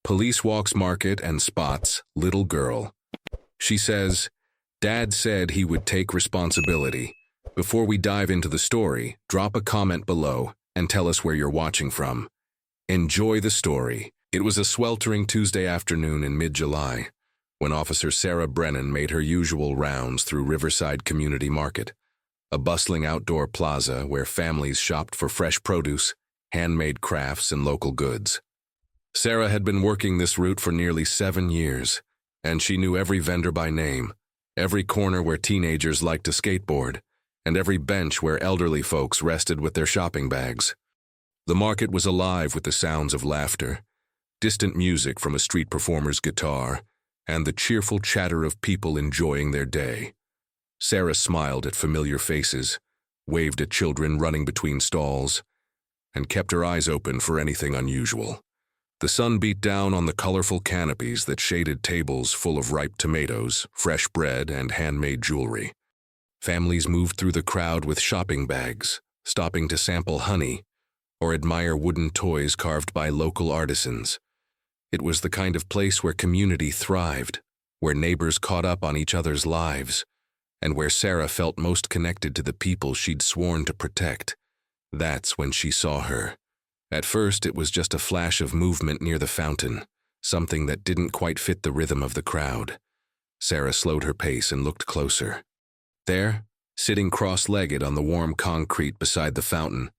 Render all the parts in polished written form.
Police walks market and spots little girl. She says, "Dad said he would take responsibility." Before we dive into the story, drop a comment below and tell us where you're watching from. Enjoy the story. It was a sweltering Tuesday afternoon in mid-July when Officer Sarah Brennan made her usual rounds through Riverside Community Market, a bustling outdoor plaza where families shopped for fresh produce, handmade crafts, and local goods. Sarah had been working this route for nearly 7 years, and she knew every vendor by name, every corner where teenagers liked to skateboard, and every bench where elderly folks rested with their shopping bags. The market was alive with the sounds of laughter, distant music from a street performer's guitar, and the cheerful chatter of people enjoying their day. Sarah smiled at familiar faces, waved at children running between stalls, and kept her eyes open for anything unusual. The sun beat down on the colorful canopies that shaded tables full of ripe tomatoes, fresh bread, and handmade jewelry. Families moved through the crowd with shopping bags, stopping to sample honey or admire wooden toys carved by local artisans. It was the kind of place where community thrived, where neighbors caught up on each other's lives, and where Sarah felt most connected to the people she'd sworn to protect. That's when she saw her. At first, it was just a flash of movement near the fountain, something that didn't quite fit the rhythm of the crowd. Sarah slowed her pace and looked closer. There, sitting cross-legged on the warm concrete beside the fountain,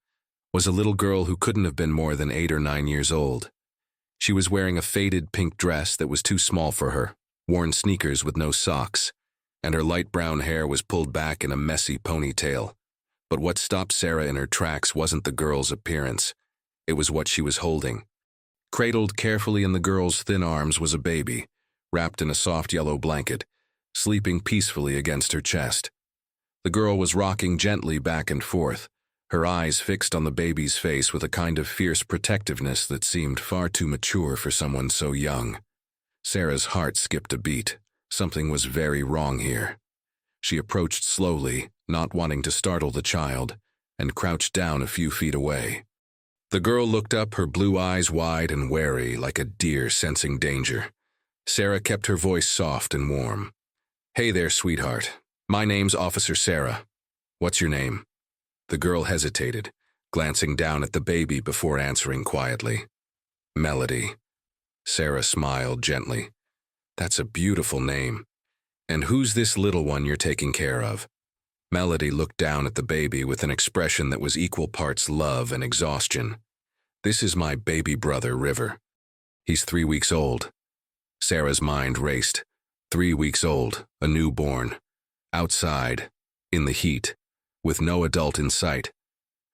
was a little girl who couldn't have been more than 8 or 9 years old. She was wearing a faded pink dress that was too small for her, worn sneakers with no socks, and her light brown hair was pulled back in a messy ponytail. But what stopped Sarah in her tracks wasn't the girl's appearance. It was what she was holding. Cradled carefully in the girl's thin arms was a baby, wrapped in a soft yellow blanket, sleeping peacefully against her chest. The girl was rocking gently back and forth, her eyes fixed on the baby's face with a kind of fierce protectiveness that seemed far too mature for someone so young. Sarah's heart skipped a beat. Something was very wrong here. She approached slowly, not wanting to startle the child, and crouched down a few feet away. The girl looked up, her blue eyes wide and wary, like a deer sensing danger. Sarah kept her voice soft and warm. "Hey there, sweetheart. My name's Officer Sarah. What's your name?" The girl hesitated, glancing down at the baby before answering quietly. "Melody." Sarah smiled gently. "That's a beautiful name. And who's this little one you're taking care of?" Melody looked down at the baby with an expression that was equal parts love and exhaustion. "This is my baby brother, River. He's 3 weeks old." Sarah's mind raced. 3 weeks old, a newborn. Outside, in the heat, with no adult in sight.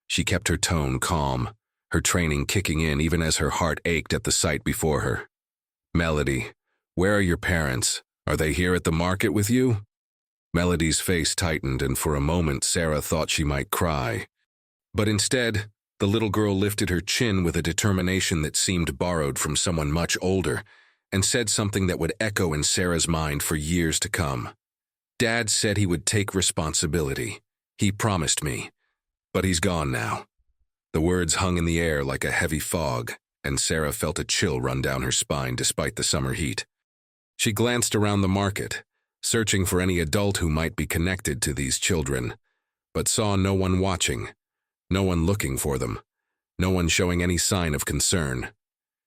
She kept her tone calm, her training kicking in even as her heart ached at the sight before her. "Melody, where are your parents? Are they here at the market with you?" Melody's face tightened, and for a moment Sarah thought she might cry. But instead, the little girl lifted her chin with a determination that seemed borrowed from someone much older, and said something that would echo in Sarah's mind for years to come. "Dad said he would take responsibility. He promised me. But he's gone now." The words hung in the air like a heavy fog, and Sarah felt a chill run down her spine despite the summer heat. She glanced around the market, searching for any adult who might be connected to these children, but saw no one watching, no one looking for them, no one showing any sign of concern.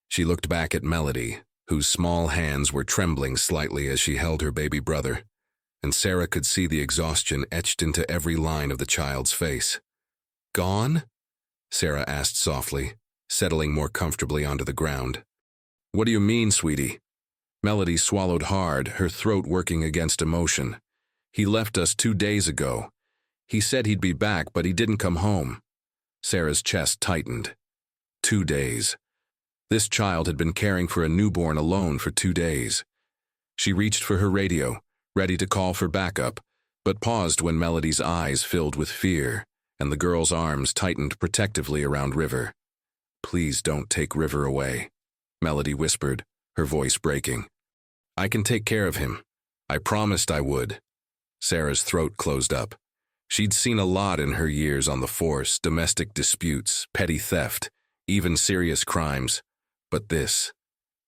She looked back at Melody, whose small hands were trembling slightly as she held her baby brother, and Sarah could see the exhaustion etched into every line of the child's face. "Gone?" Sarah asked softly, settling more comfortably onto the ground. "What do you mean, sweetie?" Melody swallowed hard, her throat working against emotion. "He left us 2 days ago. He said he'd be back, but he didn't come home." Sarah's chest tightened. 2 days. This child had been caring for a newborn alone for 2 days. She reached for her radio, ready to call for backup, but paused when Melody's eyes filled with fear, and the girl's arms tightened protectively around River. "Please don't take River away," Melody whispered, her voice breaking. "I can take care of him. I promised I would." Sarah's throat closed up. She'd seen a lot in her years on the force: domestic disputes, petty theft, even serious crimes. But this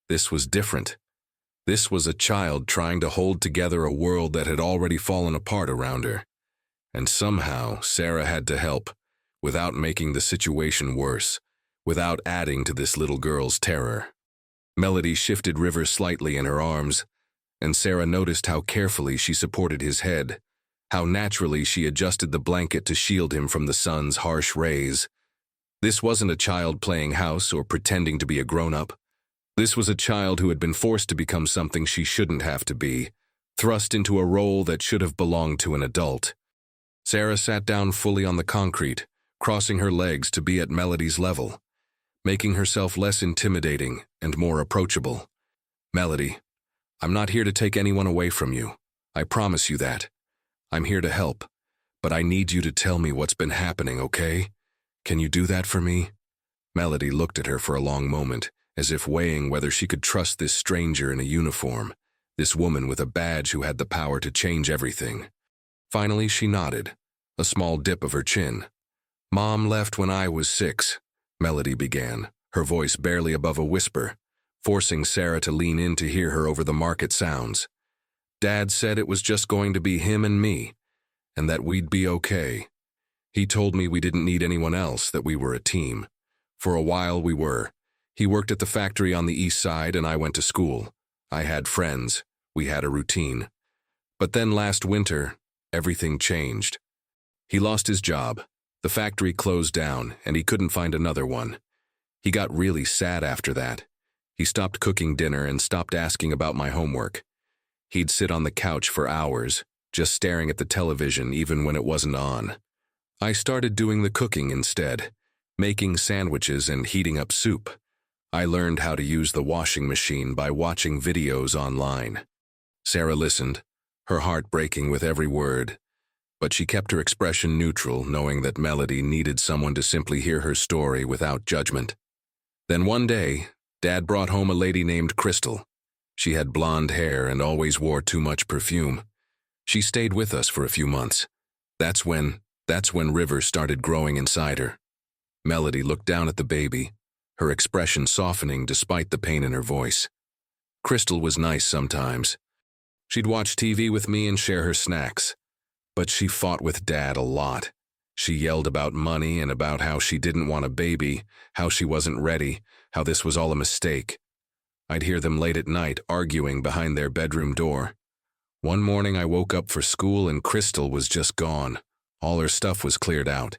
This was different. This was a child trying to hold together a world that had already fallen apart around her. And somehow, Sarah had to help, without making the situation worse, without adding to this little girl's terror. Melody shifted River slightly in her arms, and Sarah noticed how carefully she supported his head, how naturally she adjusted the blanket to shield him from the sun's harsh rays. This wasn't a child playing house or pretending to be a grown-up. This was a child who had been forced to become something she shouldn't have to be, thrust into a role that should have belonged to an adult. Sarah sat down fully on the concrete, crossing her legs to be at Melody's level, making herself less intimidating and more approachable. "Melody, I'm not here to take anyone away from you. I promise you that. I'm here to help, but I need you to tell me what's been happening, okay? Can you do that for me?" Melody looked at her for a long moment, as if weighing whether she could trust this stranger in a uniform, this woman with a badge who had the power to change everything. Finally, she nodded, a small dip of her chin. "Mom left when I was 6, Melody began, her voice barely above a whisper, forcing Sarah to lean in to hear her over the market sounds. "Dad said it was just going to be him and me, and that we'd be okay. He told me we didn't need anyone else, that we were a team. For a while we were. He worked at the factory on the east side and I went to school. I had friends. We had a routine. But then last winter, everything changed. He lost his job. The factory closed down and he couldn't find another one. He got really sad after that. He stopped cooking dinner and stopped asking about my homework. He'd sit on the couch for hours, just staring at the television even when it wasn't on. I started doing the cooking instead, making sandwiches and heating up soup. I learned how to use the washing machine by watching videos online." Sarah listened, her heart breaking with every word, but she kept her expression neutral, knowing that Melody needed someone to simply hear her story without judgment. Then one day, Dad brought home a lady named Crystal. She had blonde hair and always wore too much perfume. She stayed with us for a few months. That's when River started growing inside her. Melody looked down at the baby, her expression softening despite the pain in her voice. Crystal was nice sometimes. She'd watch TV with me and share her snacks. But she fought with Dad a lot. She yelled about money and about how she didn't want a baby, how she wasn't ready, how this was all a mistake. I'd hear them late at night arguing behind their bedroom door. One morning I woke up for school and Crystal was just gone. All her stuff was cleared out.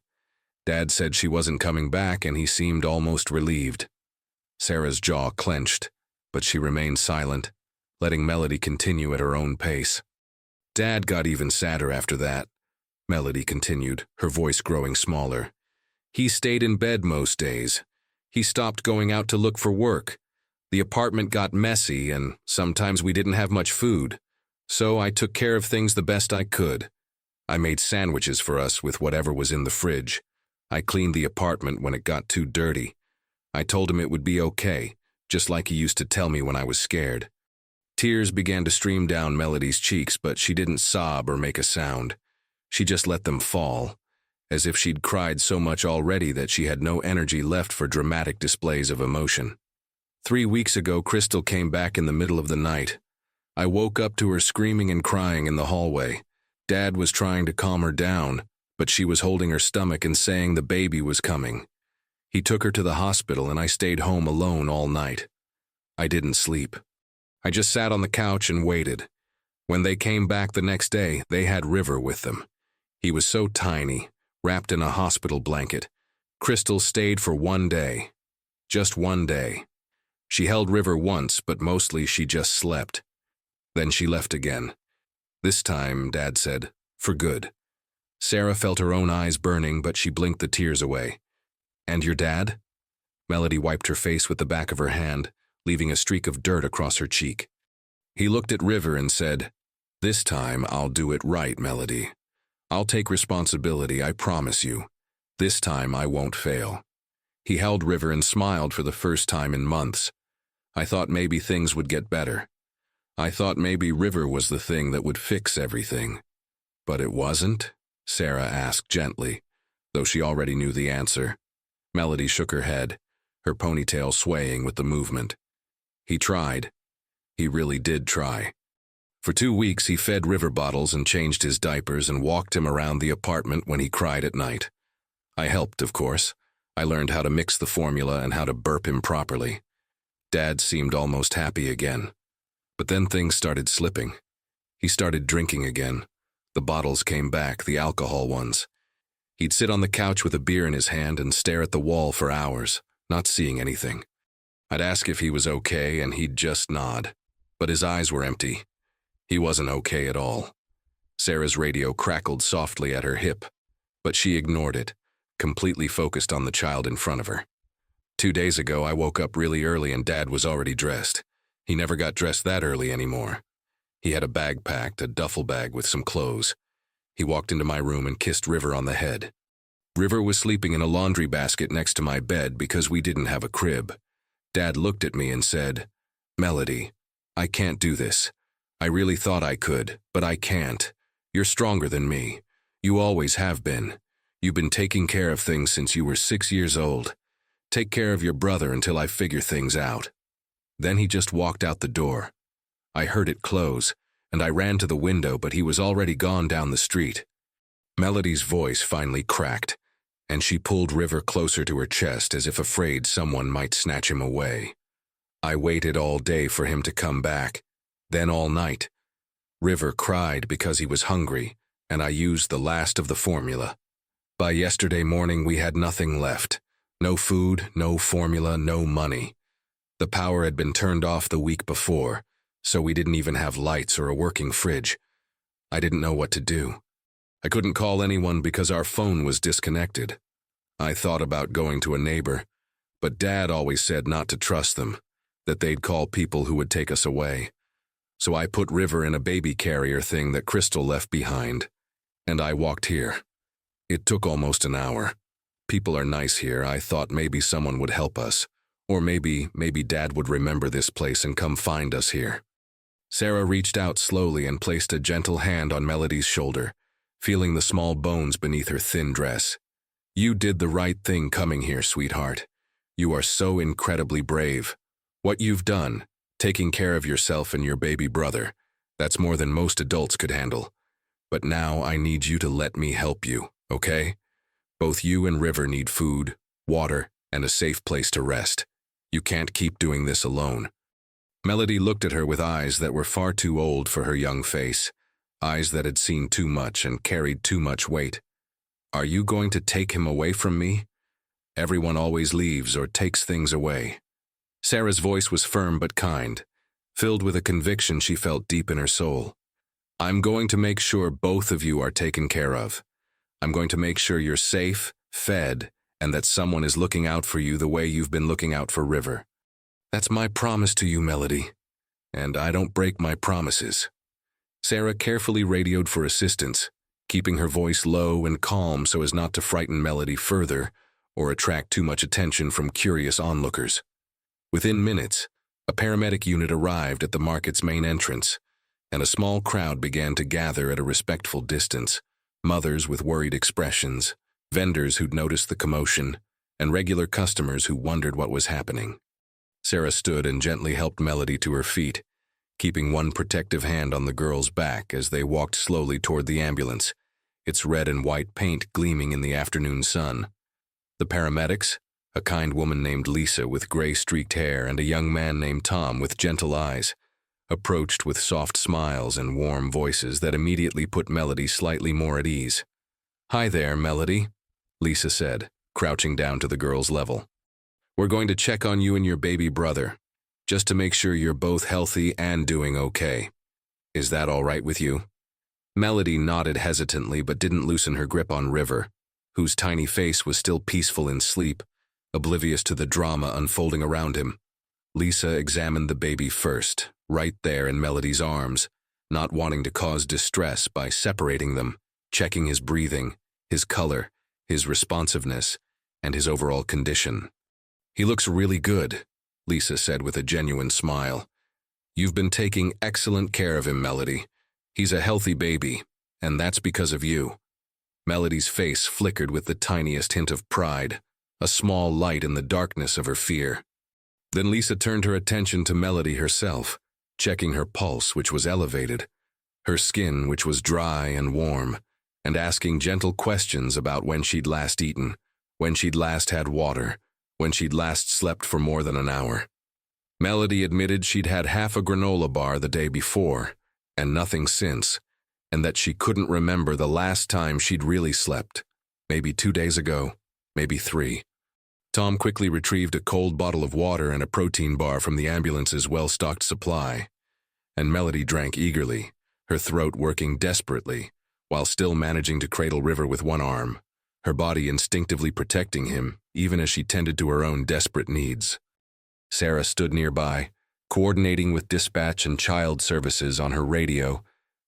Dad said she wasn't coming back and he seemed almost relieved. Sarah's jaw clenched, but she remained silent, letting Melody continue at her own pace. "Dad got even sadder after that," Melody continued, her voice growing smaller. "He stayed in bed most days. He stopped going out to look for work. The apartment got messy and sometimes we didn't have much food. So I took care of things the best I could. I made sandwiches for us with whatever was in the fridge. I cleaned the apartment when it got too dirty. I told him it would be okay, just like he used to tell me when I was scared." Tears began to stream down Melody's cheeks, but she didn't sob or make a sound. She just let them fall, as if she'd cried so much already that she had no energy left for dramatic displays of emotion. 3 weeks ago, Crystal came back in the middle of the night. I woke up to her screaming and crying in the hallway. Dad was trying to calm her down, but she was holding her stomach and saying the baby was coming. He took her to the hospital and I stayed home alone all night. I didn't sleep. I just sat on the couch and waited. When they came back the next day, they had River with them. He was so tiny, wrapped in a hospital blanket. Crystal stayed for 1 day. Just 1 day. She held River once, but mostly she just slept. Then she left again. This time, Dad said, for good. Sarah felt her own eyes burning, but she blinked the tears away. "And your dad?" Melody wiped her face with the back of her hand, leaving a streak of dirt across her cheek. He looked at River and said, "This time I'll do it right, Melody. I'll take responsibility, I promise you. This time I won't fail." He held River and smiled for the first time in months. I thought maybe things would get better. I thought maybe River was the thing that would fix everything. But it wasn't? Sarah asked gently, though she already knew the answer. Melody shook her head, her ponytail swaying with the movement. He tried. He really did try. For 2 weeks, he fed River bottles and changed his diapers and walked him around the apartment when he cried at night. I helped, of course. I learned how to mix the formula and how to burp him properly. Dad seemed almost happy again. But then things started slipping. He started drinking again. The bottles came back, the alcohol ones. He'd sit on the couch with a beer in his hand and stare at the wall for hours, not seeing anything. I'd ask if he was okay, and he'd just nod. But his eyes were empty. He wasn't okay at all. Sarah's radio crackled softly at her hip, but she ignored it, completely focused on the child in front of her. 2 days ago, I woke up really early and Dad was already dressed. He never got dressed that early anymore. He had a bag packed, a duffel bag with some clothes. He walked into my room and kissed River on the head. River was sleeping in a laundry basket next to my bed because we didn't have a crib. Dad looked at me and said, "Melody, I can't do this. I really thought I could, but I can't. You're stronger than me. You always have been. You've been taking care of things since you were 6 years old. Take care of your brother until I figure things out." Then he just walked out the door. I heard it close, and I ran to the window, but he was already gone down the street. Melody's voice finally cracked, and she pulled River closer to her chest as if afraid someone might snatch him away. I waited all day for him to come back, then all night. River cried because he was hungry, and I used the last of the formula. By yesterday morning, we had nothing left. No food, no formula, no money. The power had been turned off the week before, so we didn't even have lights or a working fridge. I didn't know what to do. I couldn't call anyone because our phone was disconnected. I thought about going to a neighbor, but Dad always said not to trust them, that they'd call people who would take us away. So I put River in a baby carrier thing that Crystal left behind, and I walked here. It took almost an hour. People are nice here. I thought maybe someone would help us, or maybe Dad would remember this place and come find us here. Sarah reached out slowly and placed a gentle hand on Melody's shoulder, feeling the small bones beneath her thin dress. "You did the right thing coming here, sweetheart. You are so incredibly brave. What you've done, taking care of yourself and your baby brother, that's more than most adults could handle. But now I need you to let me help you, okay? Both you and River need food, water, and a safe place to rest. You can't keep doing this alone." Melody looked at her with eyes that were far too old for her young face, eyes that had seen too much and carried too much weight. "Are you going to take him away from me? Everyone always leaves or takes things away." Sarah's voice was firm but kind, filled with a conviction she felt deep in her soul. "I'm going to make sure both of you are taken care of. I'm going to make sure you're safe, fed, and that someone is looking out for you the way you've been looking out for River. That's my promise to you, Melody, and I don't break my promises." Sarah carefully radioed for assistance, keeping her voice low and calm so as not to frighten Melody further or attract too much attention from curious onlookers. Within minutes, a paramedic unit arrived at the market's main entrance, and a small crowd began to gather at a respectful distance, mothers with worried expressions, vendors who'd noticed the commotion, and regular customers who wondered what was happening. Sarah stood and gently helped Melody to her feet, keeping one protective hand on the girl's back as they walked slowly toward the ambulance, its red and white paint gleaming in the afternoon sun. The paramedics, a kind woman named Lisa with gray-streaked hair and a young man named Tom with gentle eyes, approached with soft smiles and warm voices that immediately put Melody slightly more at ease. "Hi there, Melody," Lisa said, crouching down to the girl's level. "We're going to check on you and your baby brother, just to make sure you're both healthy and doing okay. Is that all right with you?" Melody nodded hesitantly but didn't loosen her grip on River, whose tiny face was still peaceful in sleep, oblivious to the drama unfolding around him. Lisa examined the baby first, right there in Melody's arms, not wanting to cause distress by separating them, checking his breathing, his color, his responsiveness, and his overall condition. "He looks really good," Lisa said with a genuine smile. "You've been taking excellent care of him, Melody. He's a healthy baby, and that's because of you." Melody's face flickered with the tiniest hint of pride, a small light in the darkness of her fear. Then Lisa turned her attention to Melody herself, checking her pulse, which was elevated, her skin, which was dry and warm, and asking gentle questions about when she'd last eaten, when she'd last had water, when she'd last slept for more than an hour. Melody admitted she'd had half a granola bar the day before, and nothing since, and that she couldn't remember the last time she'd really slept. Maybe 2 days ago, maybe 3. Tom quickly retrieved a cold bottle of water and a protein bar from the ambulance's well-stocked supply, and Melody drank eagerly, her throat working desperately, while still managing to cradle River with one arm, her body instinctively protecting him, even as she tended to her own desperate needs. Sarah stood nearby, coordinating with dispatch and child services on her radio,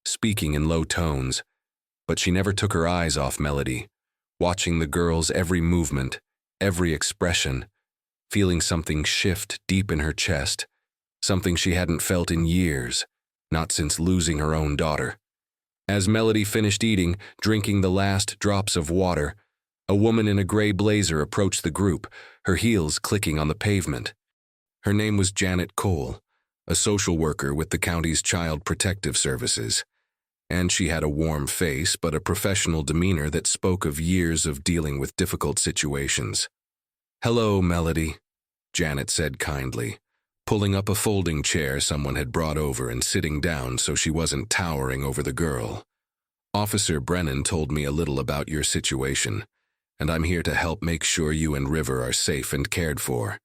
speaking in low tones, but she never took her eyes off Melody, watching the girl's every movement, every expression, feeling something shift deep in her chest, something she hadn't felt in years, not since losing her own daughter. As Melody finished eating, drinking the last drops of water, a woman in a gray blazer approached the group, her heels clicking on the pavement. Her name was Janet Cole, a social worker with the county's Child Protective Services, and she had a warm face but a professional demeanor that spoke of years of dealing with difficult situations. "Hello, Melody," Janet said kindly, pulling up a folding chair someone had brought over and sitting down so she wasn't towering over the girl. "Officer Brennan told me a little about your situation, and I'm here to help make sure you and River are safe and cared for.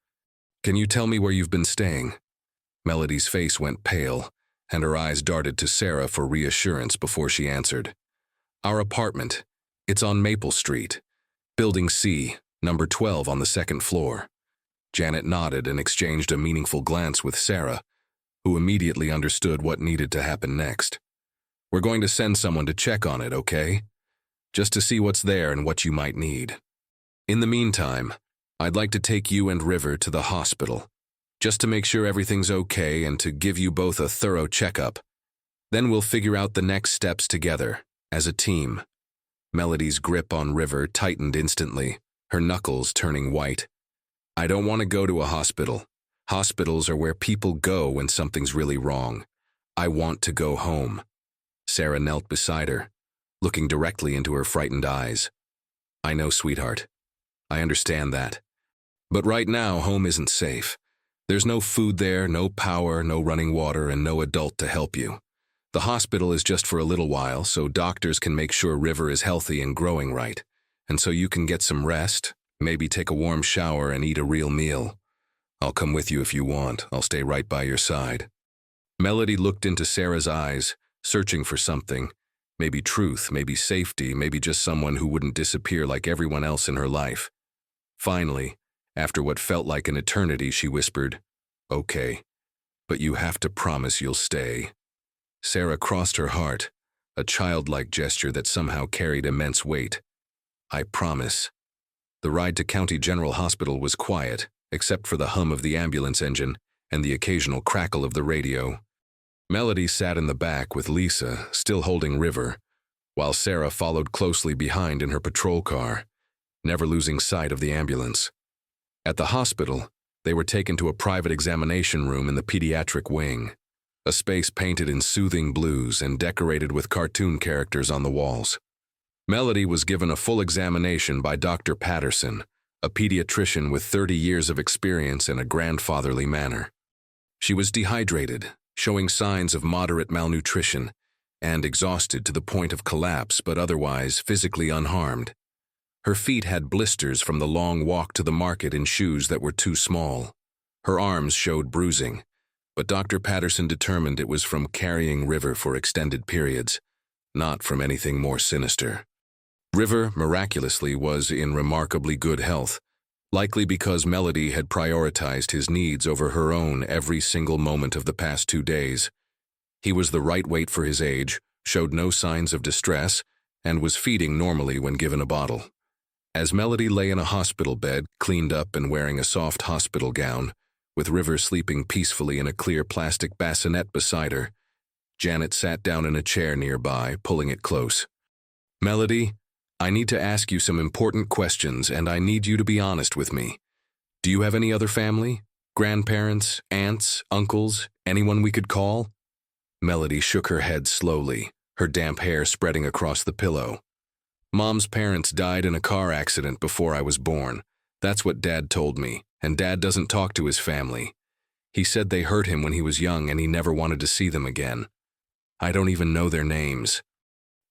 Can you tell me where you've been staying?" Melody's face went pale, and her eyes darted to Sarah for reassurance before she answered. "Our apartment. It's on Maple Street. Building C, number 12 on the 2nd floor." Janet nodded and exchanged a meaningful glance with Sarah, who immediately understood what needed to happen next. "We're going to send someone to check on it, okay? Just to see what's there and what you might need. In the meantime, I'd like to take you and River to the hospital, just to make sure everything's okay and to give you both a thorough checkup. Then we'll figure out the next steps together, as a team." Melody's grip on River tightened instantly, her knuckles turning white. "I don't want to go to a hospital. Hospitals are where people go when something's really wrong. I want to go home." Sarah knelt beside her, looking directly into her frightened eyes. "I know, sweetheart. I understand that. But right now, home isn't safe. There's no food there, no power, no running water, and no adult to help you. The hospital is just for a little while, so doctors can make sure River is healthy and growing right, and so you can get some rest, maybe take a warm shower and eat a real meal. I'll come with you if you want. I'll stay right by your side." Melody looked into Sarah's eyes, searching for something, maybe truth, maybe safety, maybe just someone who wouldn't disappear like everyone else in her life. Finally, after what felt like an eternity, she whispered, "Okay, but you have to promise you'll stay." Sarah crossed her heart, a childlike gesture that somehow carried immense weight. "I promise." The ride to County General Hospital was quiet, except for the hum of the ambulance engine and the occasional crackle of the radio. Melody sat in the back with Lisa, still holding River, while Sarah followed closely behind in her patrol car, never losing sight of the ambulance. At the hospital, they were taken to a private examination room in the pediatric wing, a space painted in soothing blues and decorated with cartoon characters on the walls. Melody was given a full examination by Dr. Patterson, a pediatrician with 30 years of experience in a grandfatherly manner. She was dehydrated, showing signs of moderate malnutrition, and exhausted to the point of collapse but otherwise physically unharmed. Her feet had blisters from the long walk to the market in shoes that were too small. Her arms showed bruising, but Dr. Patterson determined it was from carrying River for extended periods, not from anything more sinister. River, miraculously, was in remarkably good health, likely because Melody had prioritized his needs over her own every single moment of the past 2 days. He was the right weight for his age, showed no signs of distress, and was feeding normally when given a bottle. As Melody lay in a hospital bed, cleaned up and wearing a soft hospital gown, with River sleeping peacefully in a clear plastic bassinet beside her, Janet sat down in a chair nearby, pulling it close. "Melody, I need to ask you some important questions, and I need you to be honest with me. Do you have any other family? Grandparents, aunts, uncles, anyone we could call? Melody shook her head slowly, her damp hair spreading across the pillow. Mom's parents died in a car accident before I was born. That's what Dad told me, and Dad doesn't talk to his family. He said they hurt him when he was young and he never wanted to see them again. I don't even know their names.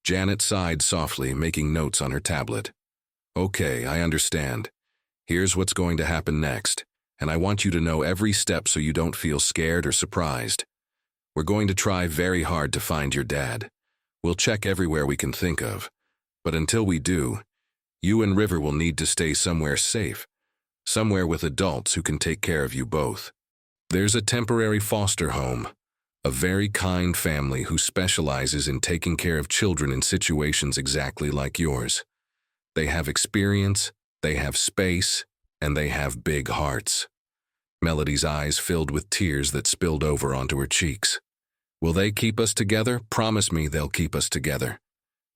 Janet sighed softly, making notes on her tablet. Okay, I understand. Here's what's going to happen next, and I want you to know every step so you don't feel scared or surprised. We're going to try very hard to find your dad. We'll check everywhere we can think of. But until we do, you and River will need to stay somewhere safe, somewhere with adults who can take care of you both. There's a temporary foster home, a very kind family who specializes in taking care of children in situations exactly like yours. They have experience, they have space, and they have big hearts. Melody's eyes filled with tears that spilled over onto her cheeks. Will they keep us together? Promise me they'll keep us together.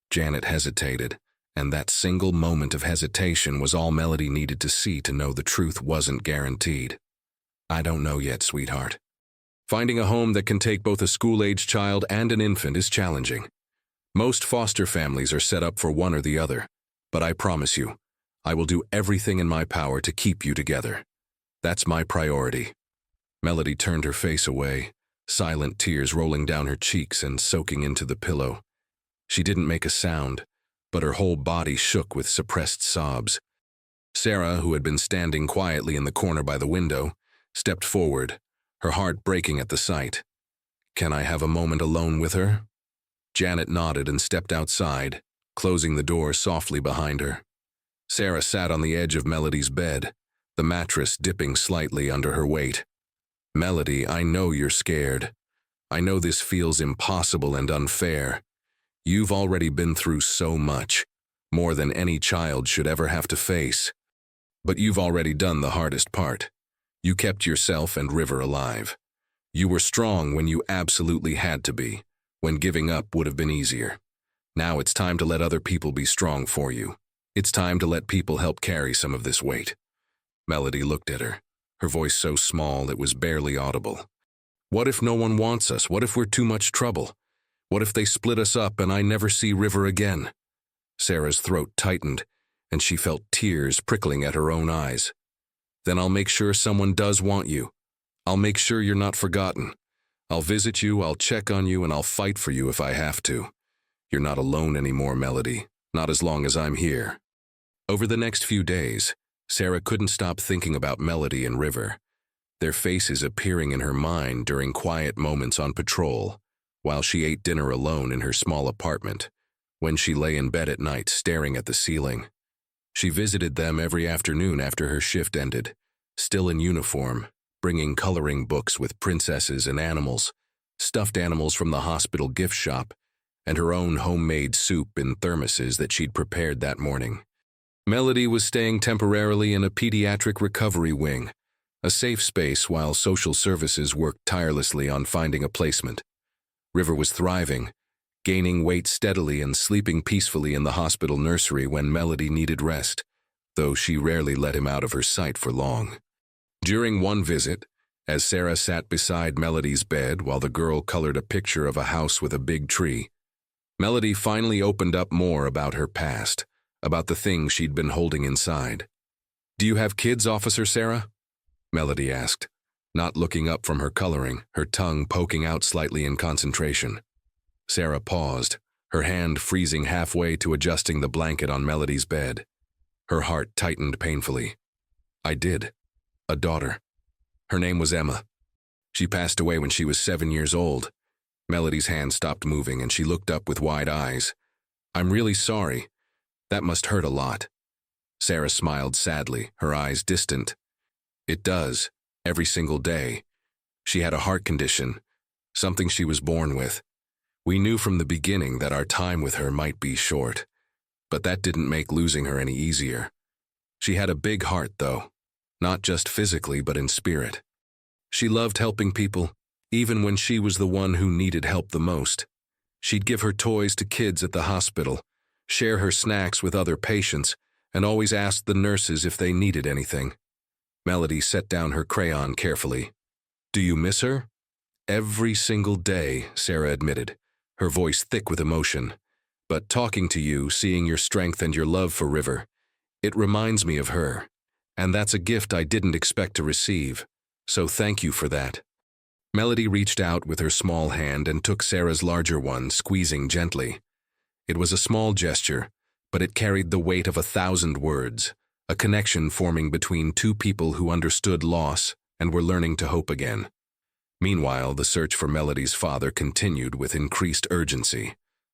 Janet hesitated, and that single moment of hesitation was all Melody needed to see to know the truth wasn't guaranteed. I don't know yet, sweetheart. Finding a home that can take both a school-age child and an infant is challenging. Most foster families are set up for one or the other, but I promise you, I will do everything in my power to keep you together. That's my priority. Melody turned her face away, silent tears rolling down her cheeks and soaking into the pillow. She didn't make a sound, but her whole body shook with suppressed sobs. Sarah, who had been standing quietly in the corner by the window, stepped forward, her heart breaking at the sight. Can I have a moment alone with her? Janet nodded and stepped outside, closing the door softly behind her. Sarah sat on the edge of Melody's bed, the mattress dipping slightly under her weight. Melody, I know you're scared. I know this feels impossible and unfair. You've already been through so much, more than any child should ever have to face. But you've already done the hardest part. You kept yourself and River alive. You were strong when you absolutely had to be, when giving up would have been easier. Now it's time to let other people be strong for you. It's time to let people help carry some of this weight. Melody looked at her voice so small it was barely audible. What if no one wants us? What if we're too much trouble? What if they split us up and I never see River again? Sarah's throat tightened, and she felt tears prickling at her own eyes. Then I'll make sure someone does want you. I'll make sure you're not forgotten. I'll visit you, I'll check on you, and I'll fight for you if I have to. You're not alone anymore, Melody. Not as long as I'm here. Over the next few days, Sarah couldn't stop thinking about Melody and River, their faces appearing in her mind during quiet moments on patrol, while she ate dinner alone in her small apartment, when she lay in bed at night staring at the ceiling. She visited them every afternoon after her shift ended, still in uniform, bringing coloring books with princesses and animals, stuffed animals from the hospital gift shop, and her own homemade soup in thermoses that she'd prepared that morning. Melody was staying temporarily in a pediatric recovery wing, a safe space while social services worked tirelessly on finding a placement. River was thriving, gaining weight steadily and sleeping peacefully in the hospital nursery when Melody needed rest, though she rarely let him out of her sight for long. During one visit, as Sarah sat beside Melody's bed while the girl colored a picture of a house with a big tree, Melody finally opened up more about her past, about the things she'd been holding inside. "Do you have kids, Officer Sarah?" Melody asked, not looking up from her coloring, her tongue poking out slightly in concentration. Sarah paused, her hand freezing halfway to adjusting the blanket on Melody's bed. Her heart tightened painfully. "I did. A daughter. Her name was Emma. She passed away when she was 7 years old." Melody's hand stopped moving and she looked up with wide eyes. "I'm really sorry. That must hurt a lot." Sarah smiled sadly, her eyes distant. "It does, every single day. She had a heart condition, something she was born with. We knew from the beginning that our time with her might be short, but that didn't make losing her any easier. She had a big heart, though, not just physically but in spirit. She loved helping people, even when she was the one who needed help the most. She'd give her toys to kids at the hospital, share her snacks with other patients, and always ask the nurses if they needed anything." Melody set down her crayon carefully. Do you miss her? Every single day, Sarah admitted, her voice thick with emotion. But talking to you, seeing your strength and your love for River, it reminds me of her. And that's a gift I didn't expect to receive. So thank you for that. Melody reached out with her small hand and took Sarah's larger one, squeezing gently. It was a small gesture, but it carried the weight of 1,000 words, a connection forming between two people who understood loss and were learning to hope again. Meanwhile, the search for Melody's father continued with increased urgency.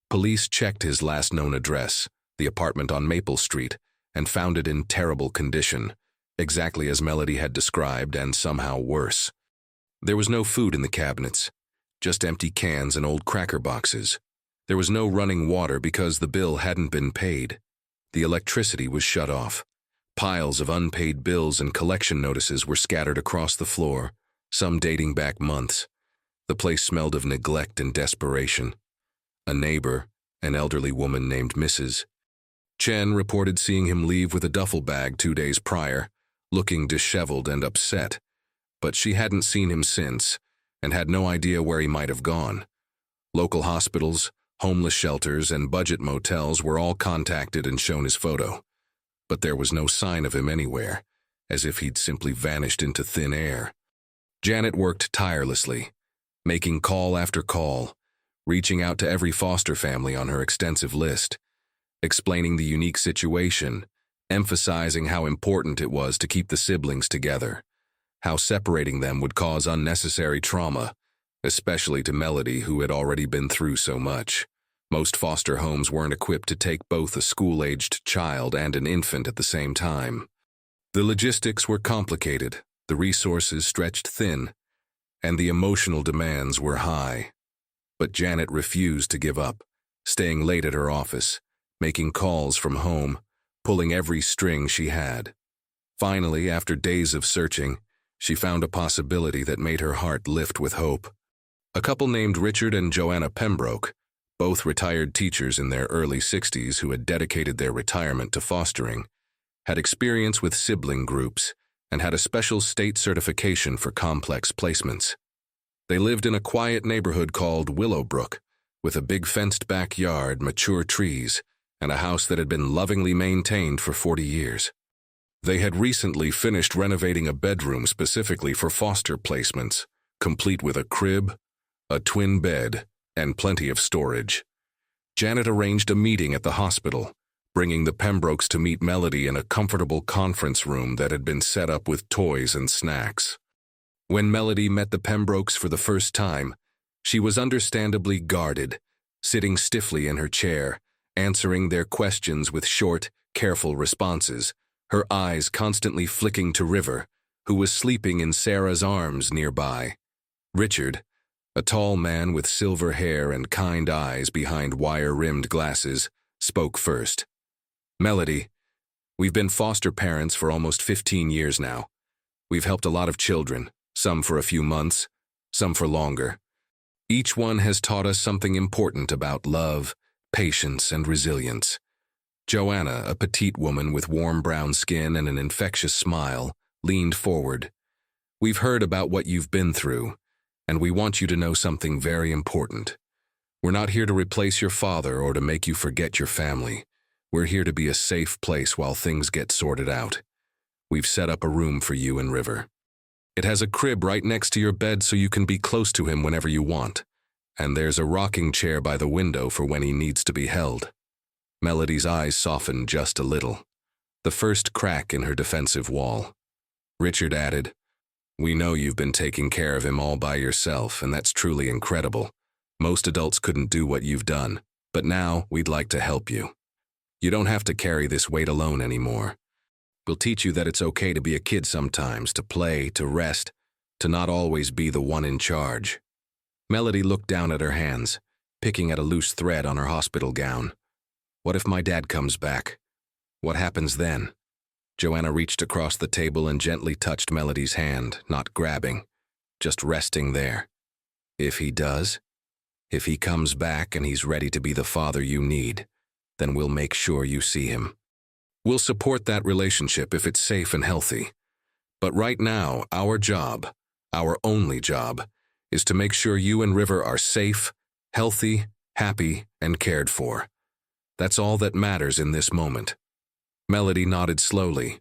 Police checked his last known address, the apartment on Maple Street, and found it in terrible condition, exactly as Melody had described and somehow worse. There was no food in the cabinets, just empty cans and old cracker boxes. There was no running water because the bill hadn't been paid. The electricity was shut off. Piles of unpaid bills and collection notices were scattered across the floor, some dating back months. The place smelled of neglect and desperation. A neighbor, an elderly woman named Mrs. Chen, reported seeing him leave with a duffel bag 2 days prior, looking disheveled and upset. But she hadn't seen him since, and had no idea where he might have gone. Local hospitals, homeless shelters, and budget motels were all contacted and shown his photo. But there was no sign of him anywhere, as if he'd simply vanished into thin air. Janet worked tirelessly, making call after call, reaching out to every foster family on her extensive list, explaining the unique situation, emphasizing how important it was to keep the siblings together, how separating them would cause unnecessary trauma, especially to Melody, who had already been through so much. Most foster homes weren't equipped to take both a school-aged child and an infant at the same time. The logistics were complicated, the resources stretched thin, and the emotional demands were high. But Janet refused to give up, staying late at her office, making calls from home, pulling every string she had. Finally, after days of searching, she found a possibility that made her heart lift with hope. A couple named Richard and Joanna Pembroke, both retired teachers in their early 60s who had dedicated their retirement to fostering, had experience with sibling groups and had a special state certification for complex placements. They lived in a quiet neighborhood called Willowbrook, with a big fenced backyard, mature trees, and a house that had been lovingly maintained for 40 years. They had recently finished renovating a bedroom specifically for foster placements, complete with a crib, a twin bed, and plenty of storage. Janet arranged a meeting at the hospital, bringing the Pembrokes to meet Melody in a comfortable conference room that had been set up with toys and snacks. When Melody met the Pembrokes for the first time, she was understandably guarded, sitting stiffly in her chair, answering their questions with short, careful responses, her eyes constantly flicking to River, who was sleeping in Sarah's arms nearby. Richard, a tall man with silver hair and kind eyes behind wire-rimmed glasses, spoke first. Melody, we've been foster parents for almost 15 years now. We've helped a lot of children, some for a few months, some for longer. Each one has taught us something important about love, patience, and resilience. Joanna, a petite woman with warm brown skin and an infectious smile, leaned forward. We've heard about what you've been through, and we want you to know something very important. We're not here to replace your father or to make you forget your family. We're here to be a safe place while things get sorted out. We've set up a room for you and River. It has a crib right next to your bed so you can be close to him whenever you want, and there's a rocking chair by the window for when he needs to be held. Melody's eyes softened just a little, the first crack in her defensive wall. Richard added, We know you've been taking care of him all by yourself, and that's truly incredible. Most adults couldn't do what you've done, but now we'd like to help you. You don't have to carry this weight alone anymore. We'll teach you that it's okay to be a kid sometimes, to play, to rest, to not always be the one in charge. Melody looked down at her hands, picking at a loose thread on her hospital gown. What if my dad comes back? What happens then? Joanna reached across the table and gently touched Melody's hand, not grabbing, just resting there. If he does, if he comes back and he's ready to be the father you need, then we'll make sure you see him. We'll support that relationship if it's safe and healthy. But right now, our job, our only job, is to make sure you and River are safe, healthy, happy, and cared for. That's all that matters in this moment." Melody nodded slowly,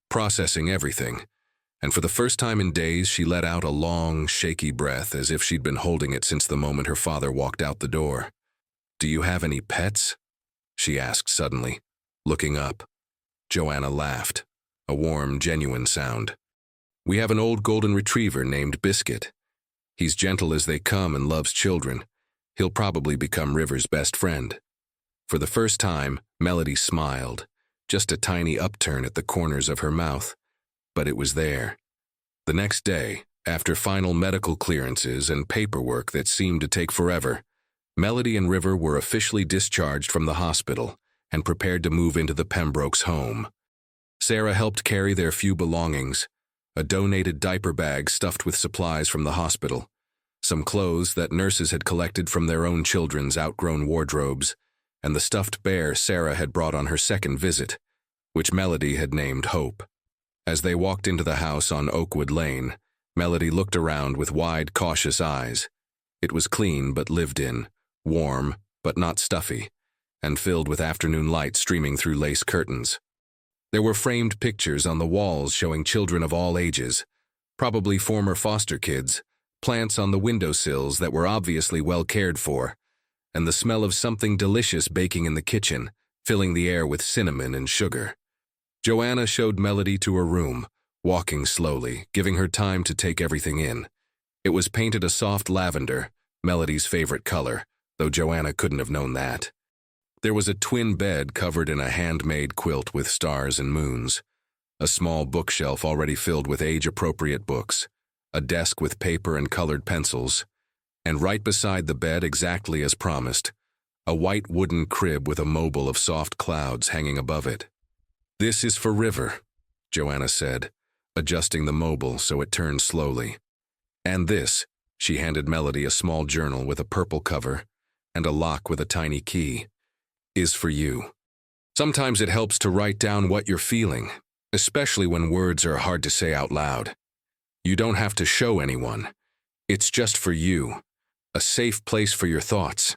processing everything, and for the first time in days she let out a long, shaky breath as if she'd been holding it since the moment her father walked out the door. "Do you have any pets?" she asked suddenly, looking up. Joanna laughed, a warm, genuine sound. "We have an old golden retriever named Biscuit. He's gentle as they come and loves children. He'll probably become River's best friend." For the first time, Melody smiled, just a tiny upturn at the corners of her mouth. But it was there. The next day, after final medical clearances and paperwork that seemed to take forever, Melody and River were officially discharged from the hospital and prepared to move into the Pembrokes' home. Sarah helped carry their few belongings, a donated diaper bag stuffed with supplies from the hospital, some clothes that nurses had collected from their own children's outgrown wardrobes, and the stuffed bear Sarah had brought on her second visit, which Melody had named Hope. As they walked into the house on Oakwood Lane, Melody looked around with wide, cautious eyes. It was clean but lived in, warm but not stuffy, and filled with afternoon light streaming through lace curtains. There were framed pictures on the walls showing children of all ages, probably former foster kids, plants on the windowsills that were obviously well cared for, and the smell of something delicious baking in the kitchen, filling the air with cinnamon and sugar. Joanna showed Melody to her room, walking slowly, giving her time to take everything in. It was painted a soft lavender, Melody's favorite color, though Joanna couldn't have known that. There was a twin bed covered in a handmade quilt with stars and moons, a small bookshelf already filled with age-appropriate books, a desk with paper and colored pencils, and right beside the bed, exactly as promised, a white wooden crib with a mobile of soft clouds hanging above it. "This is for River," Joanna said, adjusting the mobile so it turned slowly. "And this," she handed Melody a small journal with a purple cover and a lock with a tiny key, "is for you. Sometimes it helps to write down what you're feeling, especially when words are hard to say out loud. You don't have to show anyone. It's just for you, a safe place for your thoughts."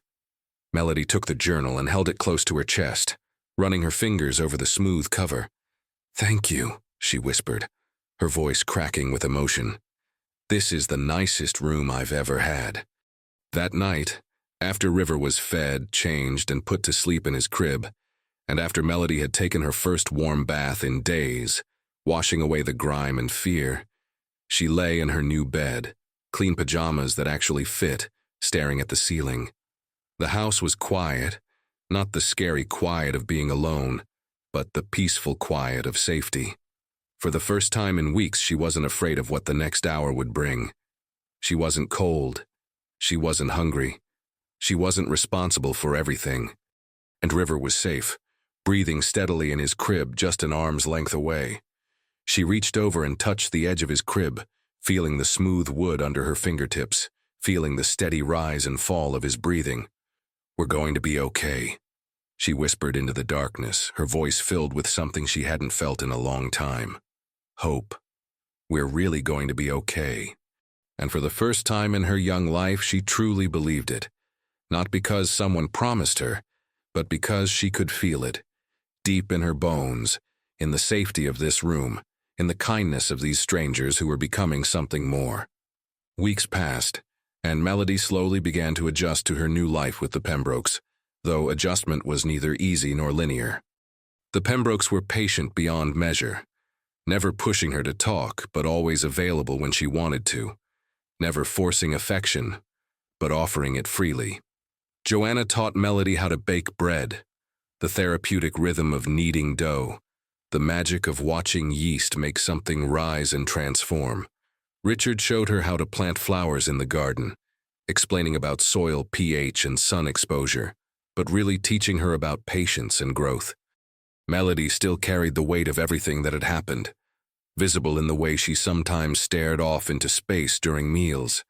Melody took the journal and held it close to her chest, running her fingers over the smooth cover. "Thank you," she whispered, her voice cracking with emotion. "This is the nicest room I've ever had." That night, after River was fed, changed, and put to sleep in his crib, and after Melody had taken her first warm bath in days, washing away the grime and fear, she lay in her new bed, clean pajamas that actually fit, staring at the ceiling. The house was quiet, not the scary quiet of being alone, but the peaceful quiet of safety. For the first time in weeks, she wasn't afraid of what the next hour would bring. She wasn't cold. She wasn't hungry. She wasn't responsible for everything. And River was safe, breathing steadily in his crib just an arm's length away. She reached over and touched the edge of his crib, feeling the smooth wood under her fingertips, feeling the steady rise and fall of his breathing. "We're going to be okay," she whispered into the darkness, her voice filled with something she hadn't felt in a long time. Hope. We're really going to be okay. And for the first time in her young life, she truly believed it. Not because someone promised her, but because she could feel it, deep in her bones, in the safety of this room, in the kindness of these strangers who were becoming something more. Weeks passed, and Melody slowly began to adjust to her new life with the Pembrokes, though adjustment was neither easy nor linear. The Pembrokes were patient beyond measure, never pushing her to talk, but always available when she wanted to, never forcing affection, but offering it freely. Joanna taught Melody how to bake bread, the therapeutic rhythm of kneading dough, the magic of watching yeast make something rise and transform. Richard showed her how to plant flowers in the garden, explaining about soil pH and sun exposure, but really teaching her about patience and growth. Melody still carried the weight of everything that had happened, visible in the way she sometimes stared off into space during meals,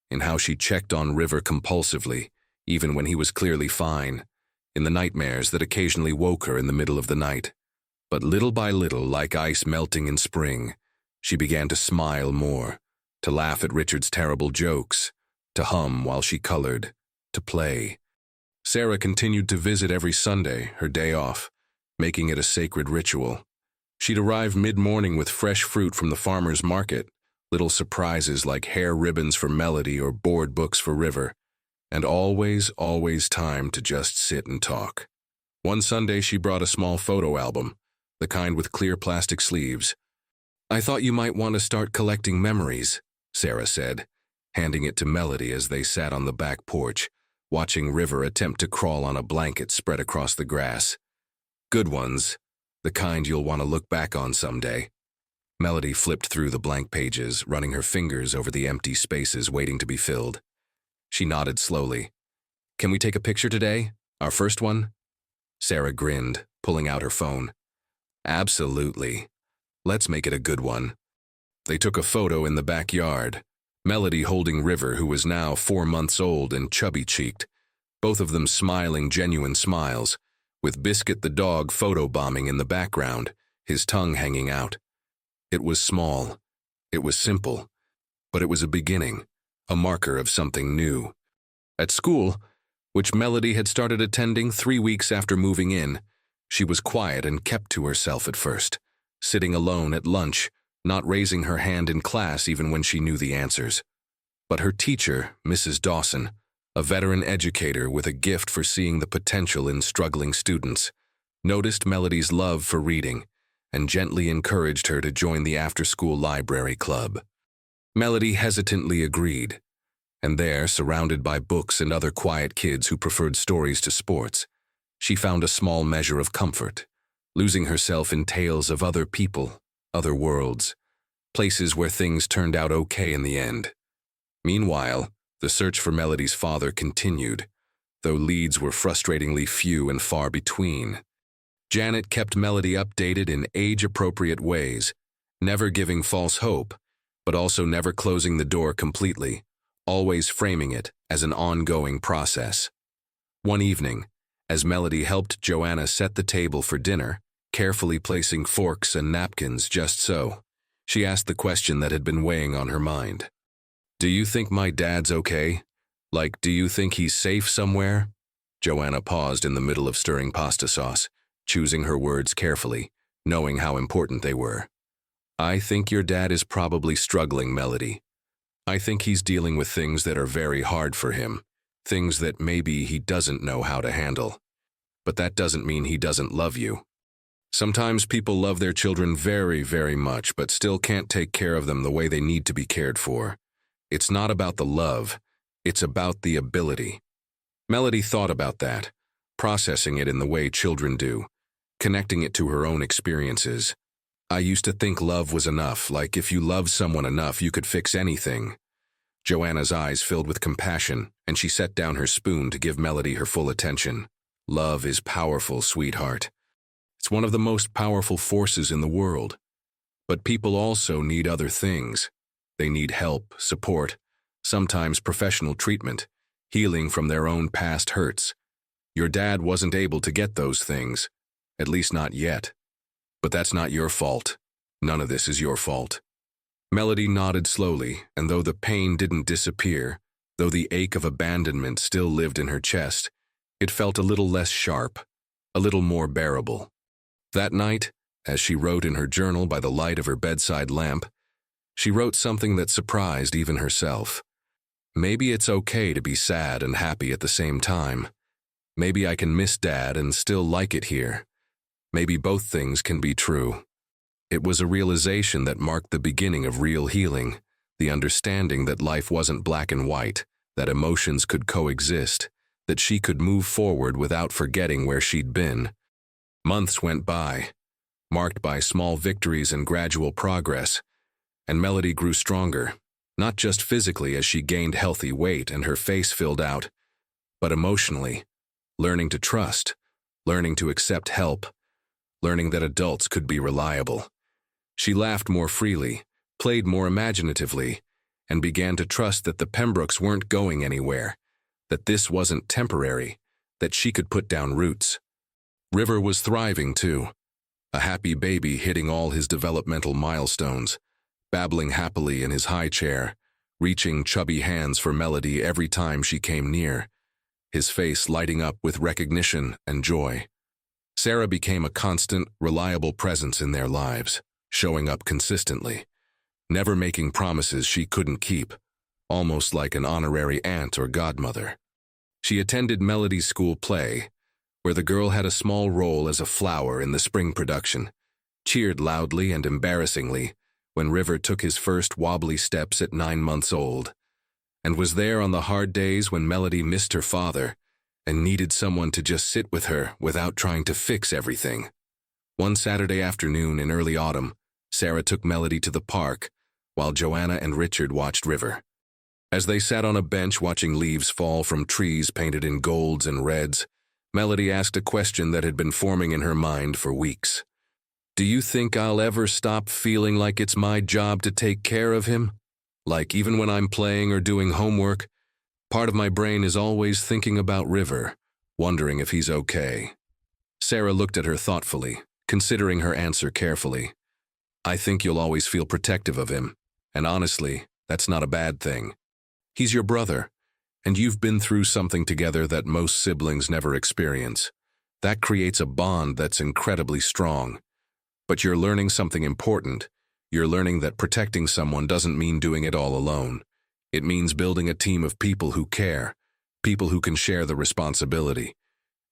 in how she checked on River compulsively, even when he was clearly fine, in the nightmares that occasionally woke her in the middle of the night. But little by little, like ice melting in spring, She began to smile more, to laugh at Richard's terrible jokes, to hum while she colored, to play. Sarah continued to visit every Sunday, her day off, making it a sacred ritual. She'd arrive mid-morning with fresh fruit from the farmer's market, little surprises like hair ribbons for Melody or board books for River, and always time to just sit and talk. One Sunday she brought a small photo album, the kind with clear plastic sleeves. "I thought you might want to start collecting memories," Sarah said, handing it to Melody as they sat on the back porch, watching River attempt to crawl on a blanket spread across the grass. "Good ones, the kind you'll want to look back on someday." Melody flipped through the blank pages, running her fingers over the empty spaces waiting to be filled. She nodded slowly. "Can we take a picture today? Our first one?" Sarah grinned, pulling out her phone. "Absolutely. Let's make it a good one." They took a photo in the backyard, Melody holding River, who was now 4 months old and chubby-cheeked, both of them smiling genuine smiles, with Biscuit the dog photobombing in the background, his tongue hanging out. It was small, it was simple, but it was a beginning, a marker of something new. At school, which Melody had started attending 3 weeks after moving in, she was quiet and kept to herself at first, sitting alone at lunch, not raising her hand in class even when she knew the answers. But her teacher, Mrs. Dawson, a veteran educator with a gift for seeing the potential in struggling students, noticed Melody's love for reading and gently encouraged her to join the after-school library club. Melody hesitantly agreed, and there, surrounded by books and other quiet kids who preferred stories to sports, she found a small measure of comfort, losing herself in tales of other people, other worlds, places where things turned out okay in the end. Meanwhile, the search for Melody's father continued, though leads were frustratingly few and far between. Janet kept Melody updated in age-appropriate ways, never giving false hope, but also never closing the door completely, always framing it as an ongoing process. One evening, as Melody helped Joanna set the table for dinner, carefully placing forks and napkins just so, she asked the question that had been weighing on her mind. "Do you think my dad's okay? Like, do you think he's safe somewhere?" Joanna paused in the middle of stirring pasta sauce, choosing her words carefully, knowing how important they were. "I think your dad is probably struggling, Melody. I think he's dealing with things that are very hard for him, things that maybe he doesn't know how to handle. But that doesn't mean he doesn't love you. Sometimes people love their children very much, but still can't take care of them the way they need to be cared for. It's not about the love, it's about the ability." Melody thought about that, processing it in the way children do, connecting it to her own experiences. "I used to think love was enough, like if you loved someone enough you could fix anything." Joanna's eyes filled with compassion, and she set down her spoon to give Melody her full attention. "Love is powerful, sweetheart. It's one of the most powerful forces in the world. But people also need other things. They need help, support, sometimes professional treatment, healing from their own past hurts. Your dad wasn't able to get those things, at least not yet. But that's not your fault. None of this is your fault." Melody nodded slowly, and though the pain didn't disappear, though the ache of abandonment still lived in her chest, it felt a little less sharp, a little more bearable. That night, as she wrote in her journal by the light of her bedside lamp, she wrote something that surprised even herself. "Maybe it's okay to be sad and happy at the same time. Maybe I can miss Dad and still like it here. Maybe both things can be true." It was a realization that marked the beginning of real healing, the understanding that life wasn't black and white, that emotions could coexist, that she could move forward without forgetting where she'd been. Months went by, marked by small victories and gradual progress, and Melody grew stronger, not just physically as she gained healthy weight and her face filled out, but emotionally, learning to trust, learning to accept help, learning that adults could be reliable. She laughed more freely, played more imaginatively, and began to trust that the Pembrokes weren't going anywhere, that this wasn't temporary, that she could put down roots. River was thriving too, a happy baby hitting all his developmental milestones, babbling happily in his high chair, reaching chubby hands for Melody every time she came near, his face lighting up with recognition and joy. Sarah became a constant, reliable presence in their lives, showing up consistently, never making promises she couldn't keep, almost like an honorary aunt or godmother. She attended Melody's school play, where the girl had a small role as a flower in the spring production, cheered loudly and embarrassingly when River took his first wobbly steps at 9 months old, and was there on the hard days when Melody missed her father and needed someone to just sit with her without trying to fix everything. One Saturday afternoon in early autumn, Sarah took Melody to the park while Joanna and Richard watched River. As they sat on a bench watching leaves fall from trees painted in golds and reds, Melody asked a question that had been forming in her mind for weeks. "Do you think I'll ever stop feeling like it's my job to take care of him? Like even when I'm playing or doing homework, part of my brain is always thinking about River, wondering if he's okay." Sarah looked at her thoughtfully, considering her answer carefully. "I think you'll always feel protective of him, and honestly, that's not a bad thing. He's your brother, and you've been through something together that most siblings never experience. That creates a bond that's incredibly strong. But you're learning something important. You're learning that protecting someone doesn't mean doing it all alone. It means building a team of people who care, people who can share the responsibility.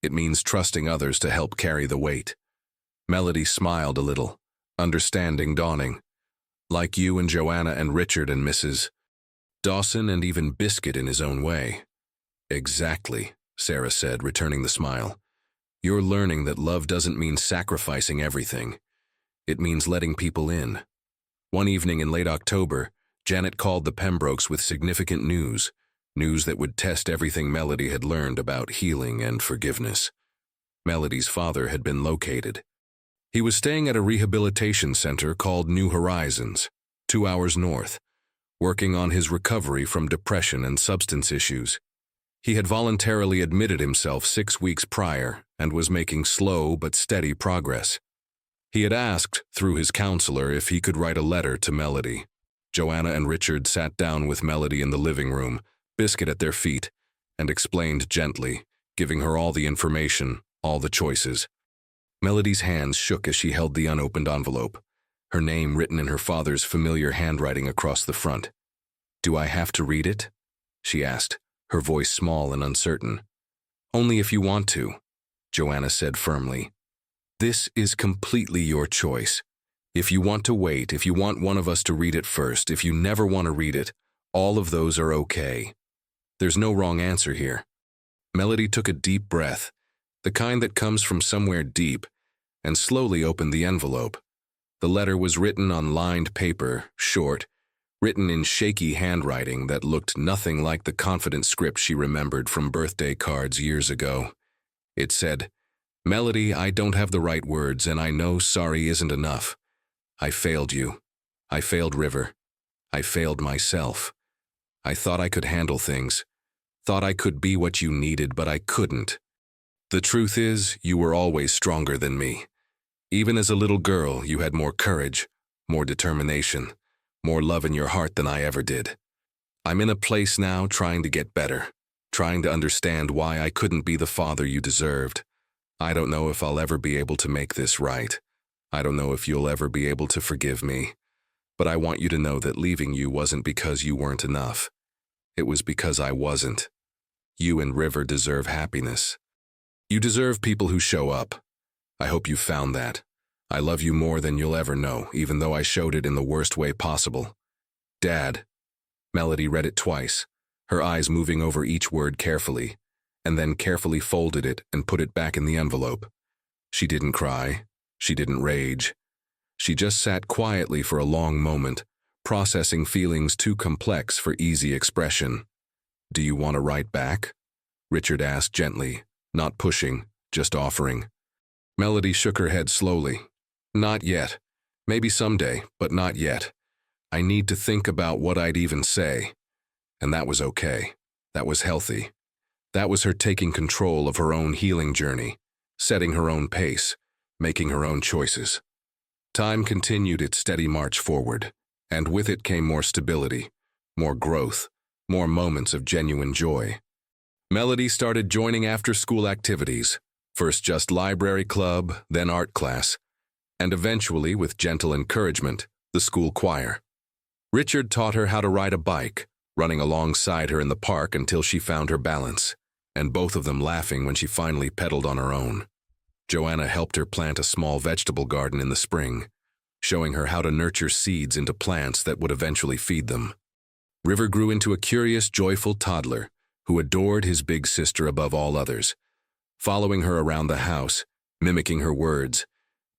It means trusting others to help carry the weight." Melody smiled a little, understanding dawning. "Like you and Joanna and Richard and Mrs. Dawson and even Biscuit in his own way." "Exactly," Sarah said, returning the smile. "You're learning that love doesn't mean sacrificing everything. It means letting people in." One evening in late October, Janet called the Pembrokes with significant news that would test everything Melody had learned about healing and forgiveness. Melody's father had been located. He was staying at a rehabilitation center called New Horizons, 2 hours north, working on his recovery from depression and substance issues. He had voluntarily admitted himself 6 weeks prior and was making slow but steady progress. He had asked, through his counselor, if he could write a letter to Melody. Joanna and Richard sat down with Melody in the living room, Biscuit at their feet, and explained gently, giving her all the information, all the choices. Melody's hands shook as she held the unopened envelope, her name written in her father's familiar handwriting across the front. "Do I have to read it?" she asked, her voice small and uncertain. "Only if you want to," Joanna said firmly. "This is completely your choice. If you want to wait, if you want one of us to read it first, if you never want to read it, all of those are okay. There's no wrong answer here." Melody took a deep breath, the kind that comes from somewhere deep, and slowly opened the envelope. The letter was written on lined paper, short, written in shaky handwriting that looked nothing like the confident script she remembered from birthday cards years ago. It said, "Melody, I don't have the right words, and I know sorry isn't enough. I failed you. I failed River. I failed myself. I thought I could handle things, thought I could be what you needed, but I couldn't. The truth is, you were always stronger than me. Even as a little girl, you had more courage, more determination, more love in your heart than I ever did. I'm in a place now trying to get better, trying to understand why I couldn't be the father you deserved. I don't know if I'll ever be able to make this right. I don't know if you'll ever be able to forgive me. But I want you to know that leaving you wasn't because you weren't enough. It was because I wasn't. You and River deserve happiness. You deserve people who show up. I hope you found that. I love you more than you'll ever know, even though I showed it in the worst way possible. Dad." Melody read it twice, her eyes moving over each word carefully, and then carefully folded it and put it back in the envelope. She didn't cry. She didn't rage. She just sat quietly for a long moment, processing feelings too complex for easy expression. "Do you want to write back?" Richard asked gently, not pushing, just offering. Melody shook her head slowly. "Not yet. Maybe someday, but not yet. I need to think about what I'd even say." And that was okay. That was healthy. That was her taking control of her own healing journey, setting her own pace, making her own choices. Time continued its steady march forward, and with it came more stability, more growth, more moments of genuine joy. Melody started joining after-school activities, first just library club, then art class, and eventually, with gentle encouragement, the school choir. Richard taught her how to ride a bike, running alongside her in the park until she found her balance, and both of them laughing when she finally pedaled on her own. Joanna helped her plant a small vegetable garden in the spring, showing her how to nurture seeds into plants that would eventually feed them. River grew into a curious, joyful toddler who adored his big sister above all others, following her around the house, mimicking her words,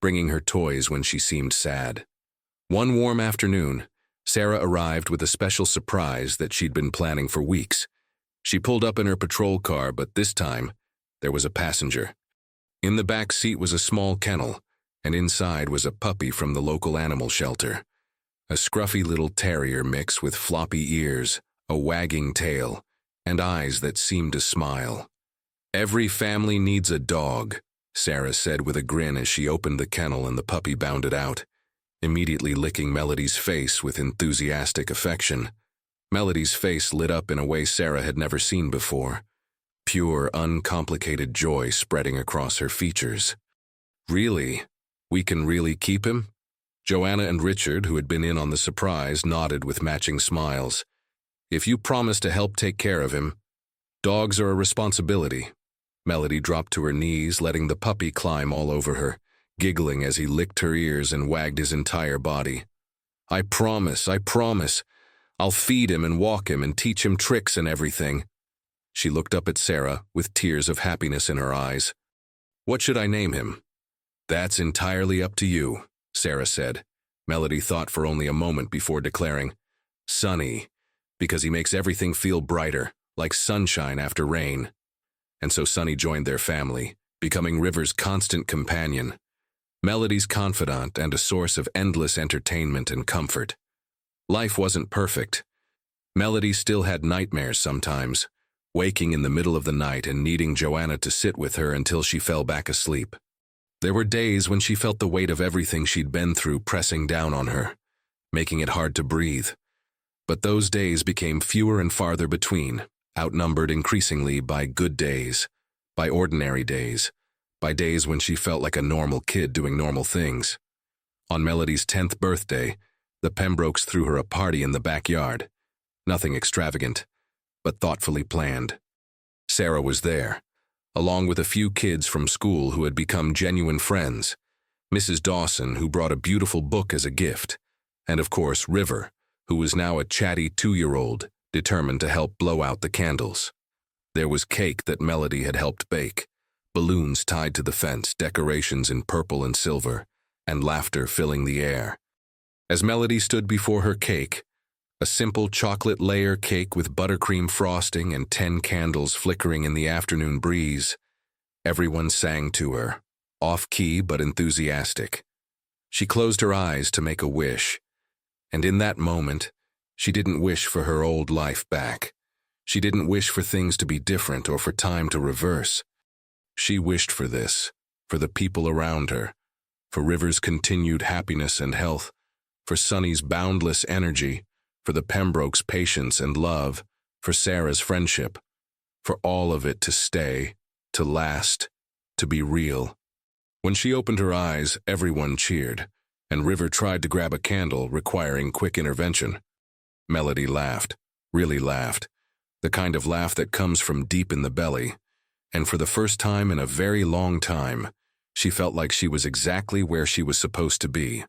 bringing her toys when she seemed sad. One warm afternoon, Sarah arrived with a special surprise that she'd been planning for weeks. She pulled up in her patrol car, but this time, there was a passenger. In the back seat was a small kennel, and inside was a puppy from the local animal shelter. A scruffy little terrier mix with floppy ears, a wagging tail, and eyes that seemed to smile. "Every family needs a dog," Sarah said with a grin as she opened the kennel and the puppy bounded out, immediately licking Melody's face with enthusiastic affection. Melody's face lit up in a way Sarah had never seen before, pure, uncomplicated joy spreading across her features. "Really? We can really keep him?" Joanna and Richard, who had been in on the surprise, nodded with matching smiles. "If you promise to help take care of him, dogs are a responsibility." Melody dropped to her knees, letting the puppy climb all over her, giggling as he licked her ears and wagged his entire body. I promise. I'll feed him and walk him and teach him tricks and everything." She looked up at Sarah with tears of happiness in her eyes. "What should I name him?" "That's entirely up to you," Sarah said. Melody thought for only a moment before declaring, "Sunny, because he makes everything feel brighter, like sunshine after rain." And so Sunny joined their family, becoming River's constant companion, Melody's confidant, and a source of endless entertainment and comfort. Life wasn't perfect. Melody still had nightmares sometimes, waking in the middle of the night and needing Joanna to sit with her until she fell back asleep. There were days when she felt the weight of everything she'd been through pressing down on her, making it hard to breathe. But those days became fewer and farther between, outnumbered increasingly by good days, by ordinary days, by days when she felt like a normal kid doing normal things. On Melody's 10th birthday, the Pembrokes threw her a party in the backyard. Nothing extravagant, but thoughtfully planned. Sarah was there, along with a few kids from school who had become genuine friends, Mrs. Dawson, who brought a beautiful book as a gift, and of course River, who was now a chatty 2-year-old, determined to help blow out the candles. There was cake that Melody had helped bake, balloons tied to the fence, decorations in purple and silver, and laughter filling the air. As Melody stood before her cake, a simple chocolate layer cake with buttercream frosting and 10 candles flickering in the afternoon breeze, everyone sang to her, off-key but enthusiastic. She closed her eyes to make a wish, and in that moment, she didn't wish for her old life back. She didn't wish for things to be different or for time to reverse. She wished for this, for the people around her, for River's continued happiness and health, for Sunny's boundless energy, for the Pembrokes' patience and love, for Sarah's friendship, for all of it to stay, to last, to be real. When she opened her eyes, everyone cheered, and River tried to grab a candle, requiring quick intervention. Melody laughed, really laughed, the kind of laugh that comes from deep in the belly, and for the first time in a very long time, she felt like she was exactly where she was supposed to be,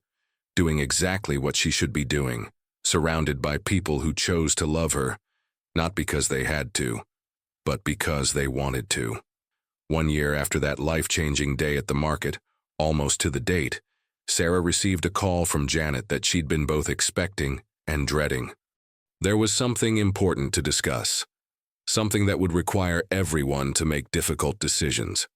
doing exactly what she should be doing, surrounded by people who chose to love her, not because they had to, but because they wanted to. 1 year after that life-changing day at the market, almost to the date, Sarah received a call from Janet that she'd been both expecting and dreading. There was something important to discuss, something that would require everyone to make difficult decisions.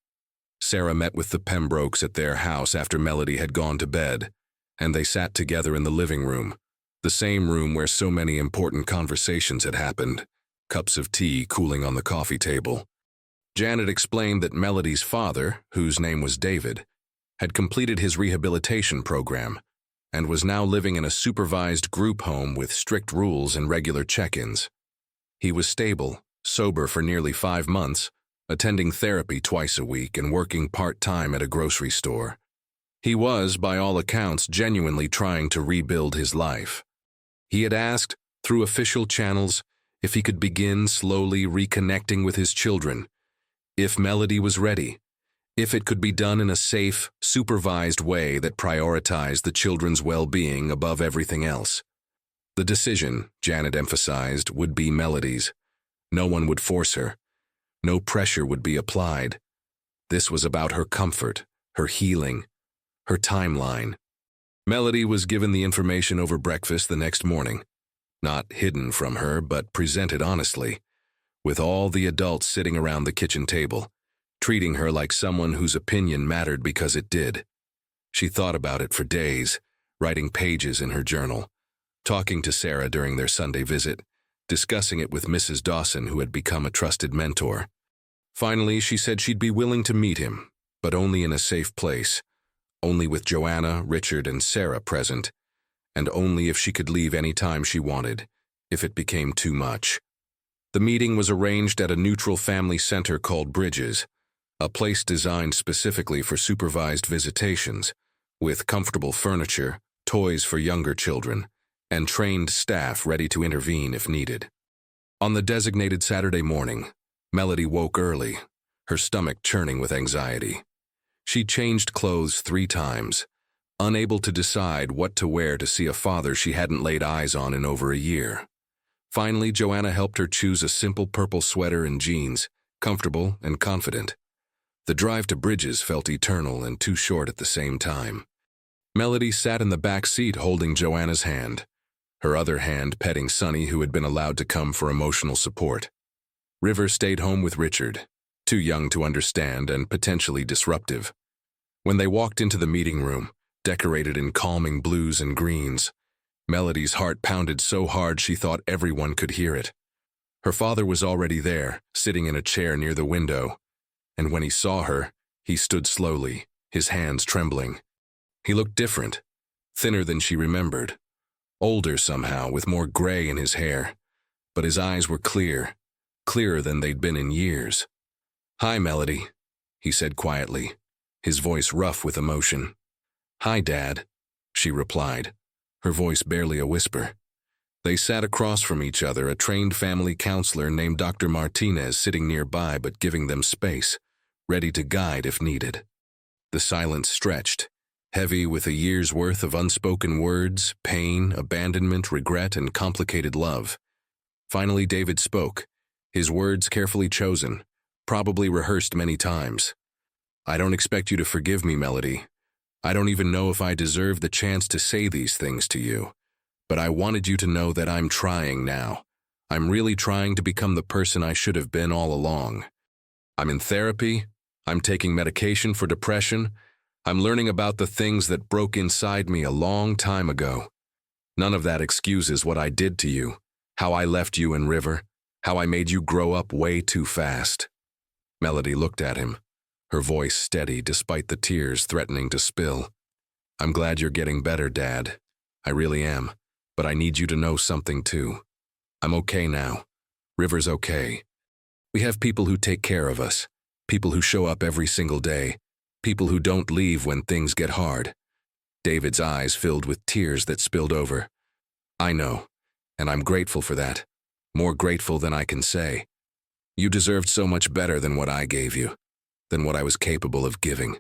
Sarah met with the Pembrokes at their house after Melody had gone to bed, and they sat together in the living room, the same room where so many important conversations had happened, cups of tea cooling on the coffee table. Janet explained that Melody's father, whose name was David, had completed his rehabilitation program, and was now living in a supervised group home with strict rules and regular check-ins. He was stable, sober for nearly 5 months, attending therapy twice a week and working part-time at a grocery store. He was, by all accounts, genuinely trying to rebuild his life. He had asked, through official channels, if he could begin slowly reconnecting with his children, if Melody was ready, if it could be done in a safe, supervised way that prioritized the children's well-being above everything else. The decision, Janet emphasized, would be Melody's. No one would force her. No pressure would be applied. This was about her comfort, her healing, her timeline. Melody was given the information over breakfast the next morning, not hidden from her, but presented honestly, with all the adults sitting around the kitchen table, treating her like someone whose opinion mattered because it did. She thought about it for days, writing pages in her journal, talking to Sarah during their Sunday visit, discussing it with Mrs. Dawson, who had become a trusted mentor. Finally, she said she'd be willing to meet him, but only in a safe place, only with Joanna, Richard, and Sarah present, and only if she could leave any time she wanted, if it became too much. The meeting was arranged at a neutral family center called Bridges, a place designed specifically for supervised visitations, with comfortable furniture, toys for younger children, and trained staff ready to intervene if needed. On the designated Saturday morning, Melody woke early, her stomach churning with anxiety. She changed clothes 3 times, unable to decide what to wear to see a father she hadn't laid eyes on in over a year. Finally, Joanna helped her choose a simple purple sweater and jeans, comfortable and confident. The drive to Bridges felt eternal and too short at the same time. Melody sat in the back seat holding Joanna's hand, her other hand petting Sonny, who had been allowed to come for emotional support. River stayed home with Richard, too young to understand and potentially disruptive. When they walked into the meeting room, decorated in calming blues and greens, Melody's heart pounded so hard she thought everyone could hear it. Her father was already there, sitting in a chair near the window, and when he saw her, he stood slowly, his hands trembling. He looked different, thinner than she remembered, older somehow, with more gray in his hair, but his eyes were clear, clearer than they'd been in years. "Hi, Melody," he said quietly, his voice rough with emotion. "Hi, Dad," she replied, her voice barely a whisper. They sat across from each other, a trained family counselor named Dr. Martinez sitting nearby but giving them space, ready to guide if needed. The silence stretched, heavy with a year's worth of unspoken words, pain, abandonment, regret, and complicated love. Finally, David spoke, his words carefully chosen, probably rehearsed many times. "I don't expect you to forgive me, Melody. I don't even know if I deserve the chance to say these things to you. But I wanted you to know that I'm trying now. I'm really trying to become the person I should have been all along. I'm in therapy. I'm taking medication for depression. I'm learning about the things that broke inside me a long time ago. None of that excuses what I did to you, how I left you in River, how I made you grow up way too fast." Melody looked at him, her voice steady despite the tears threatening to spill. "I'm glad you're getting better, Dad. I really am. But I need you to know something too. I'm okay now. River's okay. We have people who take care of us, people who show up every single day, people who don't leave when things get hard." David's eyes filled with tears that spilled over. "I know, and I'm grateful for that, more grateful than I can say. You deserved so much better than what I gave you, than what I was capable of giving."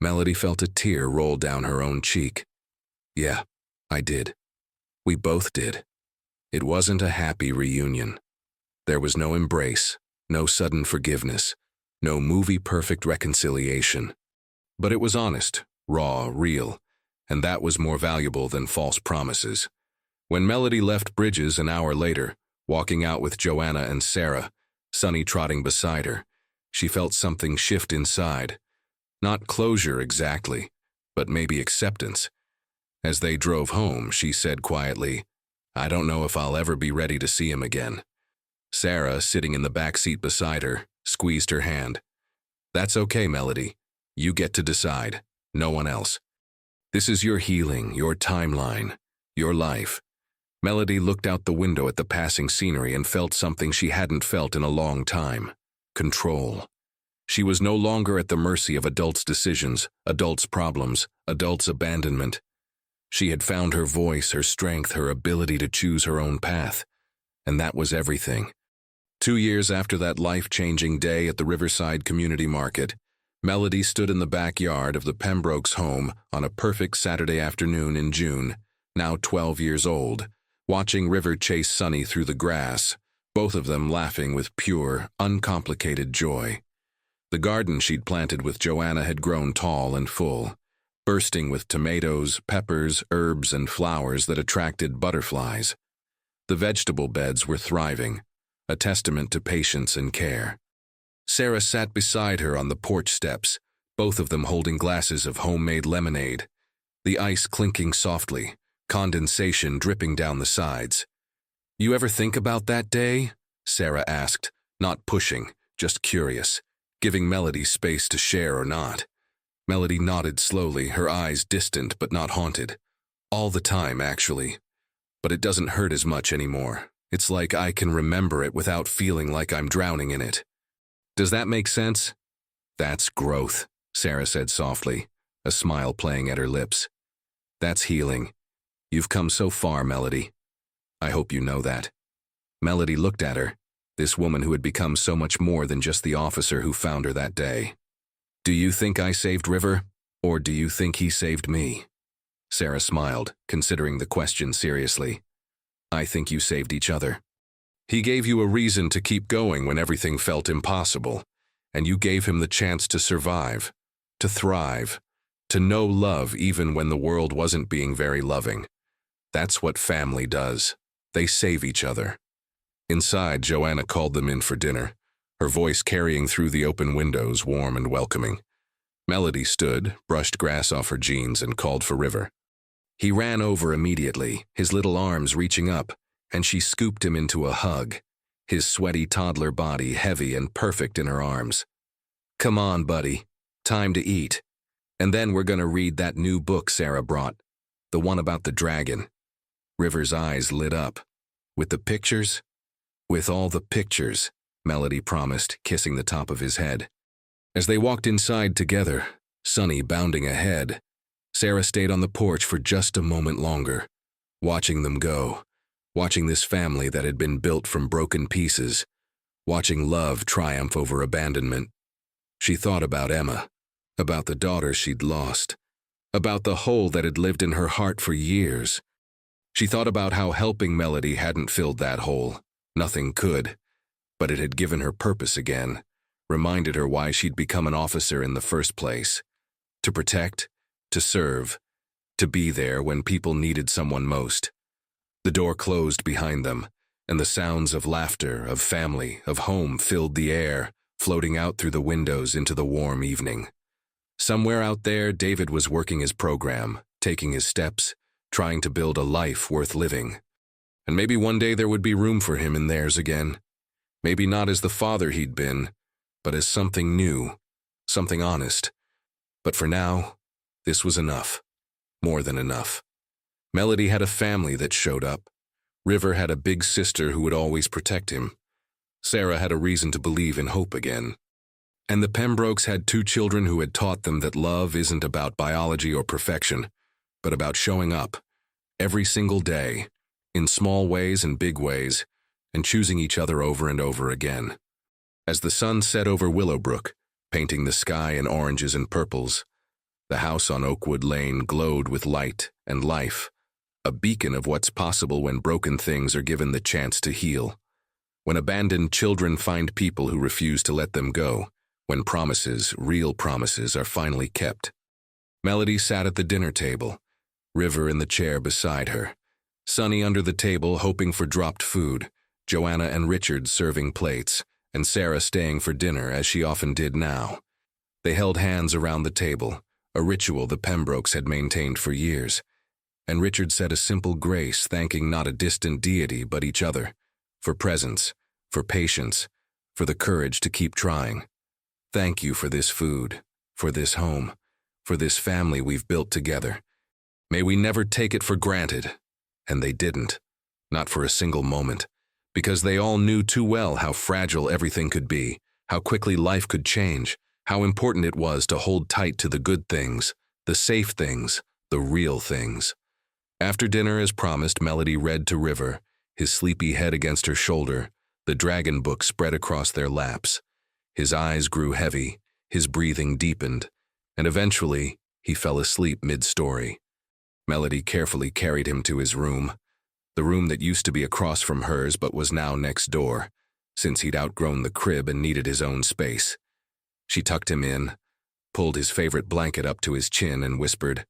Melody felt a tear roll down her own cheek. "Yeah, I did. We both did. It wasn't a happy reunion. There was no embrace, no sudden forgiveness, no movie-perfect reconciliation. But it was honest, raw, real, and that was more valuable than false promises." When Melody left Bridges an hour later, walking out with Joanna and Sarah, Sonny trotting beside her, she felt something shift inside. Not closure exactly, but maybe acceptance. As they drove home, she said quietly, "I don't know if I'll ever be ready to see him again." Sarah, sitting in the back seat beside her, squeezed her hand. "That's okay, Melody. You get to decide. No one else." This is your healing, your timeline, your life. Melody looked out the window at the passing scenery and felt something she hadn't felt in a long time. Control. She was no longer at the mercy of adults' decisions, adults' problems, adults' abandonment. She had found her voice, her strength, her ability to choose her own path. And that was everything. 2 years after that life-changing day at the Riverside Community Market, Melody stood in the backyard of the Pembrokes' home on a perfect Saturday afternoon in June, now 12 years old, watching River chase Sunny through the grass, both of them laughing with pure, uncomplicated joy. The garden she'd planted with Joanna had grown tall and full, bursting with tomatoes, peppers, herbs, and flowers that attracted butterflies. The vegetable beds were thriving, a testament to patience and care. Sarah sat beside her on the porch steps, both of them holding glasses of homemade lemonade, the ice clinking softly, condensation dripping down the sides. "You ever think about that day?" Sarah asked, not pushing, just curious, giving Melody space to share or not. Melody nodded slowly, her eyes distant but not haunted. "All the time, actually. But it doesn't hurt as much anymore. It's like I can remember it without feeling like I'm drowning in it. Does that make sense?" "That's growth," Sarah said softly, a smile playing at her lips. "That's healing. You've come so far, Melody. I hope you know that." Melody looked at her, this woman who had become so much more than just the officer who found her that day. "Do you think I saved River, or do you think he saved me?" Sarah smiled, considering the question seriously. "I think you saved each other. He gave you a reason to keep going when everything felt impossible, and you gave him the chance to survive, to thrive, to know love even when the world wasn't being very loving. That's what family does. They save each other." Inside, Joanna called them in for dinner, her voice carrying through the open windows, warm and welcoming. Melody stood, brushed grass off her jeans, and called for River. He ran over immediately, his little arms reaching up, and she scooped him into a hug, his sweaty toddler body heavy and perfect in her arms. "Come on, buddy. Time to eat. And then we're gonna read that new book Sarah brought, the one about the dragon." River's eyes lit up. "With the pictures?" "With all the pictures," Melody promised, kissing the top of his head. As they walked inside together, Sunny bounding ahead, Sarah stayed on the porch for just a moment longer, watching them go, watching this family that had been built from broken pieces, watching love triumph over abandonment. She thought about Emma, about the daughter she'd lost, about the hole that had lived in her heart for years. She thought about how helping Melody hadn't filled that hole. Nothing could. But it had given her purpose again, reminded her why she'd become an officer in the first place. To protect, to serve, to be there when people needed someone most. The door closed behind them, and the sounds of laughter, of family, of home filled the air, floating out through the windows into the warm evening. Somewhere out there, David was working his program, taking his steps, trying to build a life worth living. And maybe one day there would be room for him in theirs again. Maybe not as the father he'd been, but as something new, something honest. But for now, this was enough. More than enough. Melody had a family that showed up. River had a big sister who would always protect him. Sarah had a reason to believe in hope again. And the Pembrokes had 2 children who had taught them that love isn't about biology or perfection, but about showing up, every single day, in small ways and big ways, and choosing each other over and over again. As the sun set over Willowbrook, painting the sky in oranges and purples, the house on Oakwood Lane glowed with light and life, a beacon of what's possible when broken things are given the chance to heal. When abandoned children find people who refuse to let them go, when promises, real promises, are finally kept. Melody sat at the dinner table, River in the chair beside her, Sunny under the table hoping for dropped food, Joanna and Richard serving plates, and Sarah staying for dinner as she often did now. They held hands around the table, a ritual the Pembrokes had maintained for years, and Richard said a simple grace thanking not a distant deity but each other, for presence, for patience, for the courage to keep trying. "Thank you for this food, for this home, for this family we've built together. May we never take it for granted. And they didn't. Not for a single moment. Because they all knew too well how fragile everything could be, how quickly life could change, how important it was to hold tight to the good things, the safe things, the real things. After dinner, as promised, Melody read to River, his sleepy head against her shoulder, the dragon book spread across their laps. His eyes grew heavy, his breathing deepened, and eventually he fell asleep mid-story. Melody carefully carried him to his room, the room that used to be across from hers but was now next door, since he'd outgrown the crib and needed his own space. She tucked him in, pulled his favorite blanket up to his chin, and whispered,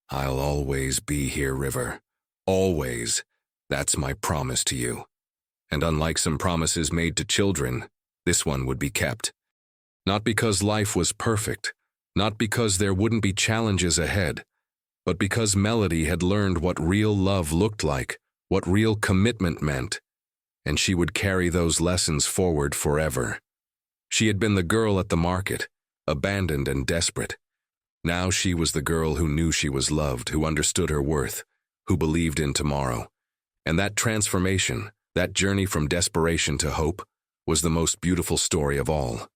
"I'll always be here, River. Always. That's my promise to you." And unlike some promises made to children, this one would be kept. Not because life was perfect, not because there wouldn't be challenges ahead, but because Melody had learned what real love looked like, what real commitment meant, and she would carry those lessons forward forever. She had been the girl at the market, abandoned and desperate. Now she was the girl who knew she was loved, who understood her worth, who believed in tomorrow. And that transformation, that journey from desperation to hope, was the most beautiful story of all.